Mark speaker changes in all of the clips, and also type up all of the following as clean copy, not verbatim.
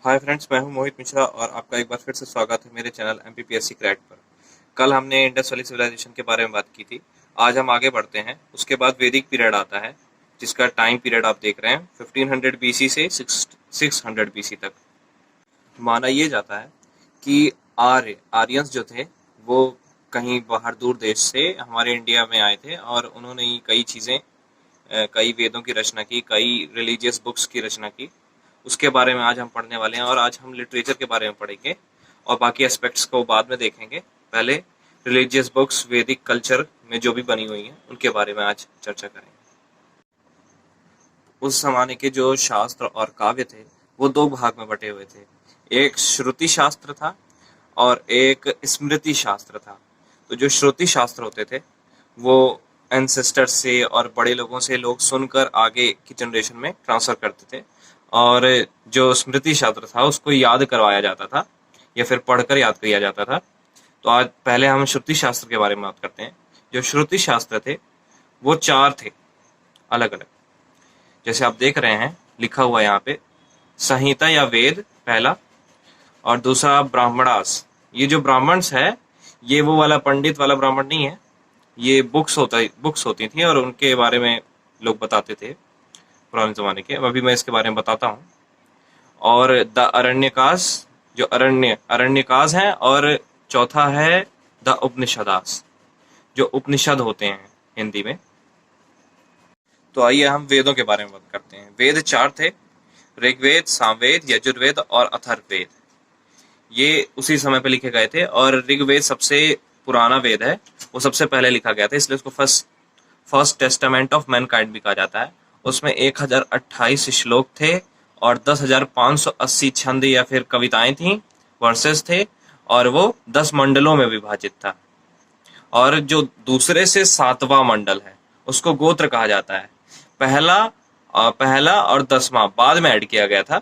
Speaker 1: Hi friends, मैं हूं मोहित मिश्रा और आपका एक बार फिर से स्वागत है मेरे चैनल एमपीपीएससी क्रैक पर। कल हमने इंडस वैली सिविलाइजेशन के बारे में बात की थी। आज हम आगे बढ़ते हैं। उसके बाद वैदिक पीरियड आता है, जिसका टाइम पीरियड आप देख रहे हैं 1500 बीसी से 600 बीसी तक। माना ये जाता है कि आर्यंस जो थे वो कहीं बाहर दूर देश से हमारे इंडिया में आए थे और उन्होंने ही कई चीज़ें, कई वेदों की रचना की, कई रिलीजियस बुक्स की रचना की। उसके बारे में आज हम पढ़ने वाले हैं और आज हम लिटरेचर के बारे में पढ़ेंगे और बाकी एस्पेक्ट्स को बाद में देखेंगे। पहले रिलीजियस बुक्स, वैदिक कल्चर में जो भी बनी हुई हैं उनके बारे में आज चर्चा करेंगे। उस जमाने के जो शास्त्र और काव्य थे वो दो भाग में बटे हुए थे। एक श्रुति शास्त्र था और एक स्मृति शास्त्र था। तो जो श्रुति शास्त्र होते थे वो एंसेस्टर्स से और बड़े लोगों से लोग सुनकर आगे की जनरेशन में ट्रांसफर करते थे, और जो स्मृति शास्त्र था उसको याद करवाया जाता था या फिर पढ़कर याद किया जाता था। तो आज पहले हम श्रुति शास्त्र के बारे में बात करते हैं। जो श्रुति शास्त्र थे वो चार थे, अलग अलग। जैसे आप देख रहे हैं लिखा हुआ यहाँ पे, संहिता या वेद पहला, और दूसरा ब्राह्मणास। ये जो ब्राह्मण्स है ये वो वाला पंडित वाला ब्राह्मण नहीं है, ये बुक्स होती थी और उनके बारे में लोग बताते थे पुराने जमाने के। अभी मैं इसके बारे में बताता हूँ। और द अरण्यकास, जो अरण्यकास है, और चौथा है द उपनिषदास, जो उपनिषद होते हैं हिंदी में। तो आइए हम वेदों के बारे में बात करते हैं। वेद चार थे, ऋग्वेद, सामवेद, यजुर्वेद और अथर्ववेद। ये उसी समय पे लिखे गए थे और ऋग्वेद सबसे पुराना वेद है, वो सबसे पहले लिखा गया था, इसलिए उसको फर्स्ट टेस्टामेंट ऑफ मैनकाइंड भी कहा जाता है। उसमें 1028 श्लोक थे और 10,580 छंद या फिर कविताएं थी, वर्सेस थे, और वो 10 मंडलों में विभाजित था। और जो दूसरे से सातवां मंडल है उसको गोत्र कहा जाता है। पहला और 10वां बाद में ऐड किया गया था।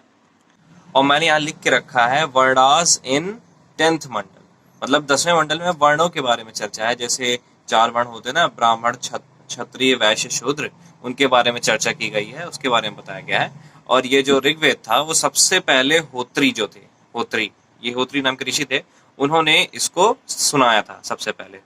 Speaker 1: और मैंने यहाँ लिख के रखा है वर्णास इन 10th मंडल, मतलब 10वें मंडल में वर्णों के बारे में चर्चा है। जैसे 4 वर्ण होते हैं ना, ब्राह्मण, क्षत्रिय, वैश्य, शूद्र, उनके बारे में चर्चा की गई है, उसके बारे में बताया गया है। और ये जो ऋग्वेद था वो सबसे पहले होत्री जो थे, ये होत्री नाम के ऋषि थे, उन्होंने इसको सुनाया था सबसे पहले।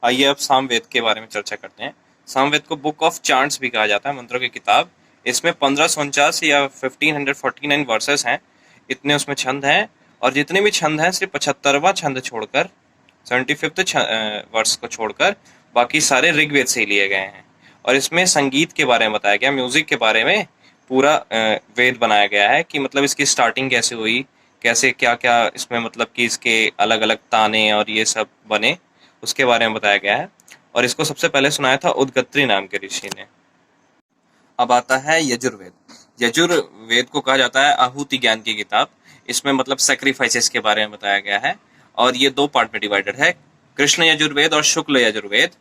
Speaker 1: आइए अब सामवेद के बारे में चर्चा करते हैं। सामवेद को बुक ऑफ चांट्स भी कहा जाता है, मंत्रों की किताब। इसमें 1549 या 1549 वर्सेस हैं, इतने उसमें छंद हैं। और जितने भी छंद हैं सिर्फ 75वां छंद छोड़कर, 75th वर्ष को छोड़कर बाकी सारे ऋग्वेद से ही लिए गए हैं। और इसमें संगीत के बारे में बताया गया, म्यूजिक के बारे में पूरा वेद बनाया गया है कि मतलब इसकी स्टार्टिंग कैसे हुई, कैसे क्या क्या इसमें मतलब कि इसके अलग अलग ताने और ये सब बने, उसके बारे में बताया गया है। और इसको सबसे पहले सुनाया था उदगत्री नाम के ऋषि ने। अब आता है यजुर्वेद। यजुर्वेद को कहा जाता है आहुति ज्ञान की किताब। इसमें मतलब सैक्रिफाइसेस के बारे में बताया गया है और ये 2 पार्ट में डिवाइडेड है, कृष्ण यजुर्वेद और शुक्ल यजुर्वेद।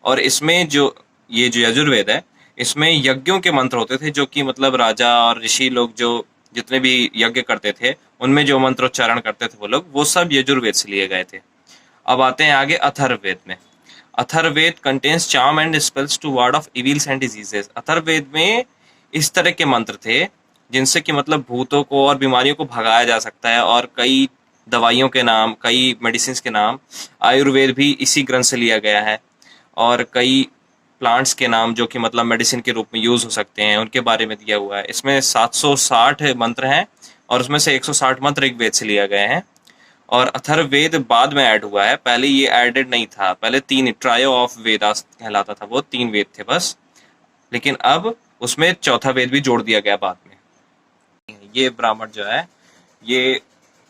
Speaker 1: और इसमें जो यजुर्वेद है इसमें यज्ञों के मंत्र होते थे, जो कि मतलब राजा और ऋषि लोग जो जितने भी यज्ञ करते थे उनमें जो मंत्रोच्चारण करते थे वो लोग, वो सब यजुर्वेद से लिए गए थे। अब आते हैं आगे अथर्ववेद में। Atharvaveda contains charm and spells to ward off evils and diseases. Atharvaveda में इस तरह के मंत्र थे जिनसे कि मतलब भूतों को और बीमारियों को भगाया जा सकता है, और कई दवाइयों के नाम, कई मेडिसिन के नाम, आयुर्वेद भी इसी ग्रंथ से लिया गया है। और कई प्लांट्स के नाम जो कि मतलब मेडिसिन के रूप में यूज हो सकते हैं उनके बारे में दिया हुआ है। इसमें 760 मंत्र हैं और उसमें से 160 मंत्र ऋग्वेद से लिया गए हैं। और अथर्ववेद बाद में ऐड हुआ है, पहले ये एडेड नहीं था। पहले 3 ट्रायो ऑफ वेदास कहलाता था, वो 3 वेद थे बस, लेकिन अब उसमें चौथा वेद भी जोड़ दिया गया बाद में। ये ब्राह्मण जो है, ये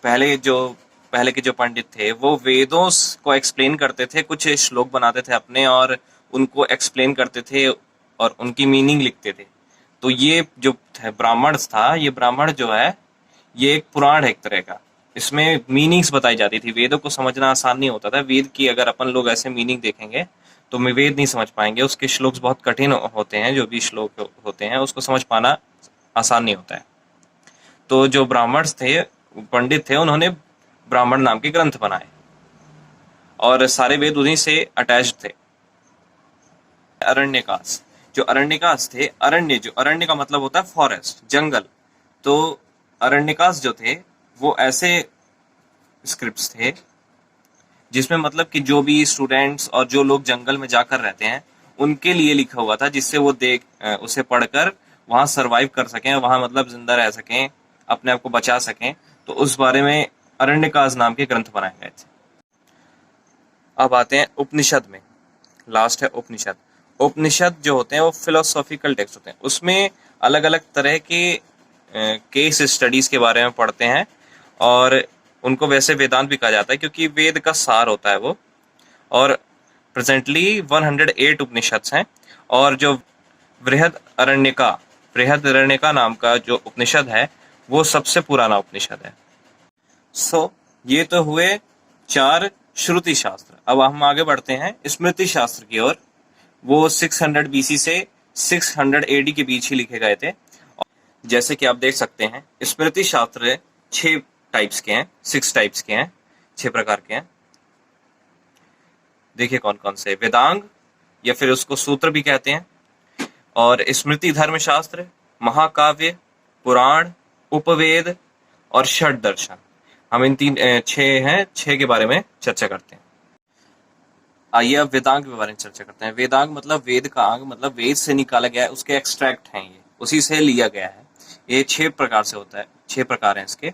Speaker 1: पहले के जो पंडित थे वो वेदों को एक्सप्लेन करते थे, कुछ श्लोक बनाते थे अपने और उनको एक्सप्लेन करते थे और उनकी मीनिंग लिखते थे। तो ये जो ब्राह्मण था, ये ब्राह्मण जो है ये एक पुराण है एक तरह का। इसमें मीनिंग्स बताई जाती थी। वेदों को समझना आसान नहीं होता था। वेद की अगर अपन लोग ऐसे मीनिंग देखेंगे तो मैं वेद नहीं समझ पाएंगे, उसके श्लोक बहुत कठिन होते हैं, जो भी श्लोक होते हैं उसको समझ पाना आसान नहीं होता है। तो जो ब्राह्मण थे, पंडित थे, उन्होंने ब्राह्मण नाम के ग्रंथ बनाए और सारे वेद उन्हीं से अटैच थे। अरण्यकास, जो अरण्यकास थे, अरण्य का मतलब होता है फॉरेस्ट, जंगल। तो अरण्यकास जो थे वो ऐसे स्क्रिप्ट्स थे जिसमें मतलब कि जो भी स्टूडेंट्स और जो लोग जंगल में जाकर रहते हैं उनके लिए लिखा हुआ था, जिससे वो उसे पढ़कर वहां सरवाइव कर सकें, वहां मतलब जिंदा रह सकें, अपने आप को बचा सकें। तो उस बारे में अरण्यकास नाम के ग्रंथ बनाए गए थे। अब आते हैं उपनिषद में। लास्ट है उपनिषद। उपनिषद जो होते हैं वो फिलोसॉफिकल टेक्स्ट होते हैं। उसमें अलग अलग तरह के केस स्टडीज के बारे में पढ़ते हैं, और उनको वैसे वेदांत भी कहा जाता है क्योंकि वेद का सार होता है वो। और प्रेजेंटली 108 उपनिषद हैं, और जो बृहद अरण्यका नाम का जो उपनिषद है वो सबसे पुराना उपनिषद है। ये तो हुए 4 श्रुति शास्त्र। अब हम आगे बढ़ते हैं स्मृति शास्त्र की ओर। वो 600 BC से 600 AD के बीच ही लिखे गए थे। जैसे कि आप देख सकते हैं स्मृति शास्त्र 6 टाइप्स के हैं, 6 टाइप्स के हैं, 6 प्रकार के हैं। देखिए कौन कौन से। वेदांग या फिर उसको सूत्र भी कहते हैं, और स्मृति धर्मशास्त्र, महाकाव्य, पुराण, उपवेद और षड दर्शन। हम इन 6 के बारे में चर्चा करते हैं। आइए अब वेदांग के बारे में चर्चा करते हैं। वेदांग मतलब वेद का अंग, मतलब वेद से निकाला गया है, उसके एक्सट्रैक्ट हैं, ये उसी से लिया गया है। ये 6 प्रकार से होता है, 6 प्रकार हैं इसके।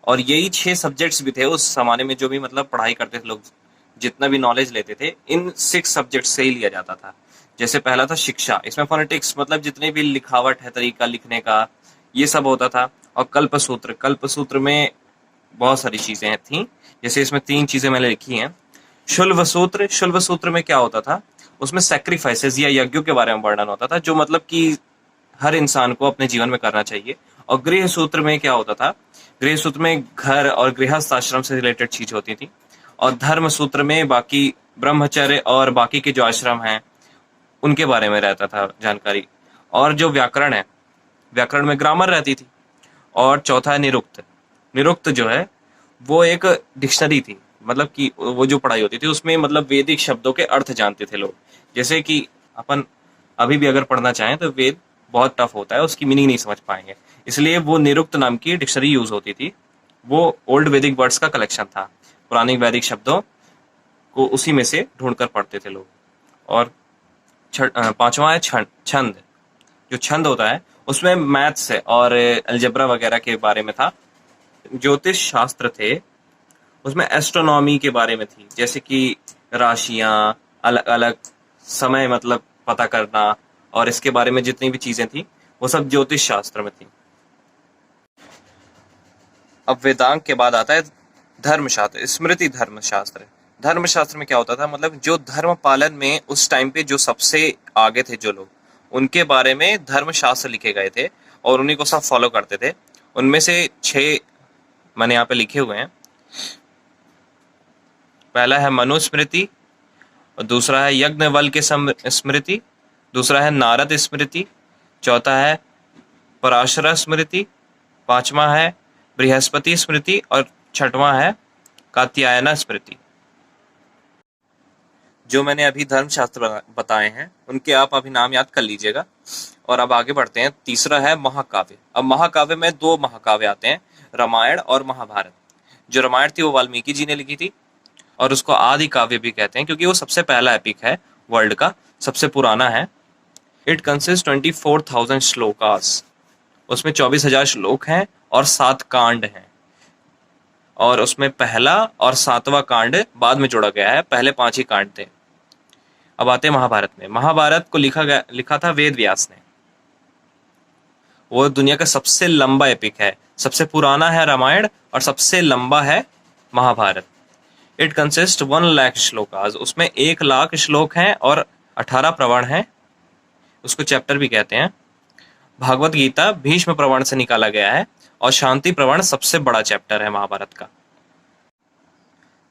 Speaker 1: और यही 6 सब्जेक्ट्स भी थे उस जमाने में, जो भी मतलब पढ़ाई करते थे लोग, जितना भी नॉलेज लेते थे इन 6 सब्जेक्ट से ही लिया जाता था। जैसे पहला था शिक्षा, इसमें फोनेटिक्स मतलब जितने भी लिखावट है, तरीका लिखने का, ये सब होता था। और कल्पसूत्र में बहुत सारी चीजें थी, जैसे इसमें 3 चीजें मैंने लिखी हैं। शुल्भ सूत्र में क्या होता था, उसमें सैक्रिफाइसेस या यज्ञों के बारे में वर्णन होता था, जो मतलब कि हर इंसान को अपने जीवन में करना चाहिए। और गृह सूत्र में क्या होता था, गृह सूत्र में घर और गृहस्थ आश्रम से रिलेटेड चीज होती थी। और धर्म सूत्र में बाकी ब्रह्मचर्य और बाकी के जो आश्रम हैं उनके बारे में रहता था जानकारी। और जो व्याकरण है, व्याकरण में ग्रामर रहती थी। और चौथा है निरुक्त जो है वो एक डिक्शनरी थी, मतलब कि वो जो पढ़ाई होती थी उसमें मतलब वैदिक शब्दों के अर्थ जानते थे लोग। जैसे कि अपन अभी भी अगर पढ़ना चाहें तो वेद बहुत टफ होता है, उसकी मीनिंग नहीं समझ पाएंगे, इसलिए वो निरुक्त नाम की डिक्शनरी यूज होती थी। वो ओल्ड वैदिक वर्ड्स का कलेक्शन था, पुराने वैदिक शब्दों को उसी में से ढूंढकर पढ़ते थे लोग। और 5वां है छंद। जो छंद होता है उसमें मैथ्स और अलजेब्रा वगैरह के बारे में था। ज्योतिष शास्त्र थे, उसमें एस्ट्रोनॉमी के बारे में थी, जैसे कि राशियां, अलग अलग समय मतलब पता करना, और इसके बारे में जितनी भी चीजें थी वो सब ज्योतिष शास्त्र में थी। अब वेदांग के बाद आता है धर्मशास्त्र, स्मृति धर्मशास्त्र। धर्मशास्त्र में क्या होता था, मतलब जो धर्म पालन में उस टाइम पे जो सबसे आगे थे जो लोग, उनके बारे में धर्मशास्त्र लिखे गए थे और उन्हीं को सब फॉलो करते थे। उनमें से 6 मैंने यहाँ पे लिखे हुए हैं। पहला है मनुस्मृति, और दूसरा है यज्ञवल के स्मृति, दूसरा है नारद स्मृति, चौथा है पराशर स्मृति, 5वां है बृहस्पति स्मृति, और 6वां है कात्यायन स्मृति। जो मैंने अभी धर्मशास्त्र बताए हैं उनके आप अभी नाम याद कर लीजिएगा। और अब आगे बढ़ते हैं। तीसरा है महाकाव्य। अब महाकाव्य में 2 महाकाव्य आते हैं, रामायण और महाभारत। जो रामायण थी वो वाल्मीकि जी ने लिखी थी, और उसको आदि काव्य भी कहते हैं क्योंकि वो सबसे पहला एपिक है, वर्ल्ड का सबसे पुराना है। It consist 24,000 shlokas. उसमें 24,000 श्लोक हैं और 7 कांड हैं, और उसमें पहला और 7वां कांड बाद में जोड़ा गया है, पहले 5 ही कांड थे। अब आते हैं महाभारत में। महाभारत को लिखा था वेद व्यास ने। वो दुनिया का सबसे लंबा एपिक है, सबसे पुराना है रामायण और सबसे लंबा है महाभारत। It consist 1 lakh shlokas. उसमें 1 लाख श्लोक हैं और 18 प्रवण हैं, उसको चैप्टर भी कहते हैं। भागवत गीता भीष्म प्रवण से निकाला गया है, और शांति प्रवण सबसे बड़ा चैप्टर है महाभारत का।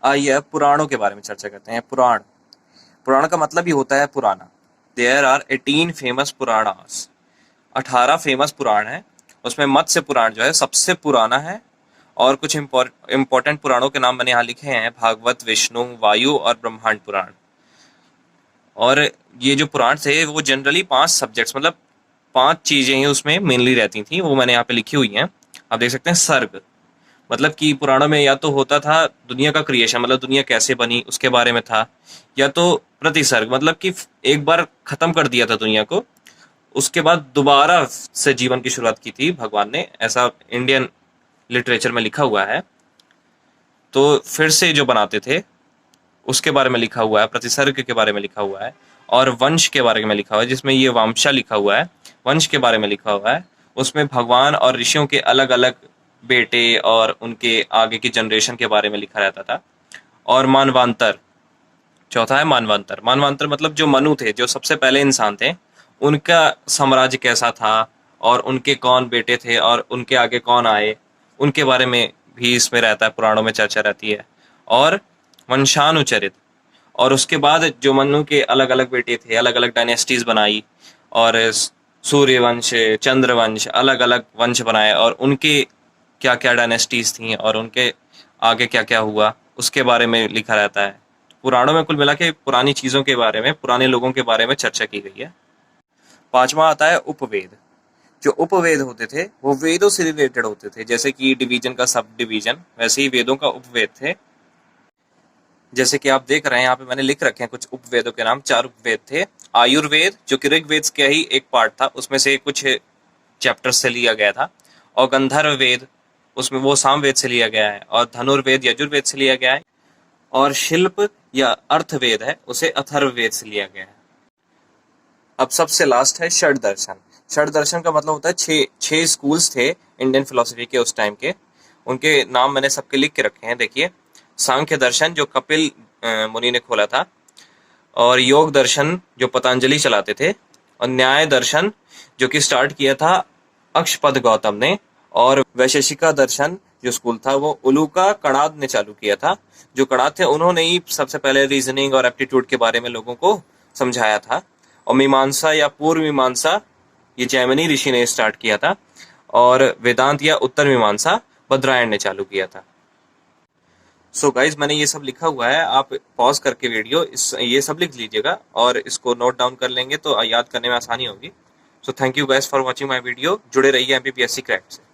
Speaker 1: आइए पुराणों के बारे में चर्चा करते हैं। पुराण का मतलब ही होता है पुराना। There are 18 famous Puranas. 18 famous Purana है। उसमें मत्स्य पुराण जो है सबसे पुराना है, और कुछ इंपॉर्टेंट पुराणों के नाम मैंने यहाँ लिखे हैं, भागवत, विष्णु, वायु और ब्रह्मांड पुराण। और ये जो पुराण थे वो जनरली 5 सब्जेक्ट्स मतलब 5 चीजें ही उसमें मेनली रहती थी, वो मैंने यहाँ पे लिखी हुई हैं। आप देख सकते हैं सर्ग, मतलब कि पुराणों में या तो होता था दुनिया का क्रिएशन, मतलब दुनिया कैसे बनी उसके बारे में था, या तो प्रतिसर्ग, मतलब कि एक बार खत्म कर दिया था दुनिया को, उसके बाद दोबारा से जीवन की शुरुआत की थी भगवान ने, ऐसा इंडियन लिटरेचर में लिखा हुआ है। तो फिर से जो बनाते थे उसके बारे में लिखा हुआ है, प्रतिसर्ग के बारे में लिखा हुआ है, और वंश के बारे में लिखा हुआ है, जिसमें ये वामशा लिखा हुआ है, वंश के बारे में लिखा हुआ है। उसमें भगवान और ऋषियों के अलग अलग बेटे और उनके आगे की जनरेशन के बारे में लिखा रहता था। और मानवांतर, चौथा है मानवांतर। मानवांतर मतलब जो मनु थे, जो सबसे पहले इंसान थे, उनका साम्राज्य कैसा था और उनके कौन बेटे थे और उनके आगे कौन आए, उनके बारे में भी इसमें रहता है, पुराणों में चर्चा रहती है। और वंशानुचरित, और उसके बाद जो मनु के अलग अलग बेटे थे, अलग अलग डायनेस्टीज बनाई, और सूर्यवंश, चंद्रवंश, अलग अलग वंश बनाए, और उनके क्या क्या डायनेस्टीज थी और उनके आगे क्या क्या हुआ उसके बारे में लिखा रहता है। पुराणों में कुल मिला के पुरानी चीज़ों के बारे में, पुराने लोगों के बारे में चर्चा की गई है। पांचवा आता है उपवेद। जो उपवेद होते थे वो वेदों से रिलेटेड होते थे, जैसे कि डिवीजन का सब डिवीजन, वैसे ही वेदों का उपवेद थे। जैसे कि आप देख रहे हैं यहाँ पे मैंने लिख रखे हैं कुछ उपवेदों के नाम। 4 उपवेद थे। आयुर्वेद जो कि ऋग्वेद का ही एक पार्ट था, उसमें से कुछ चैप्टर से लिया गया था। और गंधर्व वेद, उसमें वो सामवेद से लिया गया है। और धनुर्वेद यजुर्वेद से लिया गया है। और शिल्प या अर्थवेद है, उसे अथर्ववेद से लिया गया है। अब सबसे लास्ट है षड दर्शन। षड दर्शन का मतलब होता है छह स्कूल्स थे इंडियन फिलोसफी के उस टाइम के, उनके नाम मैंने सबके लिख के रखे हैं। देखिए, सांख्य दर्शन जो कपिल मुनि ने खोला था, और योग दर्शन जो पतंजलि चलाते थे, और न्याय दर्शन जो कि स्टार्ट किया था अक्षपद गौतम ने, और वैशेषिका दर्शन जो स्कूल था वो उलूका कणाद ने चालू किया था। जो कणाद थे उन्होंने ही सबसे पहले रीजनिंग और एप्टीट्यूड के बारे में लोगों को समझाया था। और मीमांसा या पूर्व मीमांसा ये जैमिनी ऋषि ने स्टार्ट किया था। और वेदांत या उत्तर मीमांसा बद्रायण ने चालू किया था। सो गाइज, मैंने ये सब लिखा हुआ है, आप पॉज करके वीडियो ये सब लिख लीजिएगा और इसको नोट डाउन कर लेंगे तो याद करने में आसानी होगी। So thank you guys for watching my video. जुड़े रहिए MPPSC क्रैक से।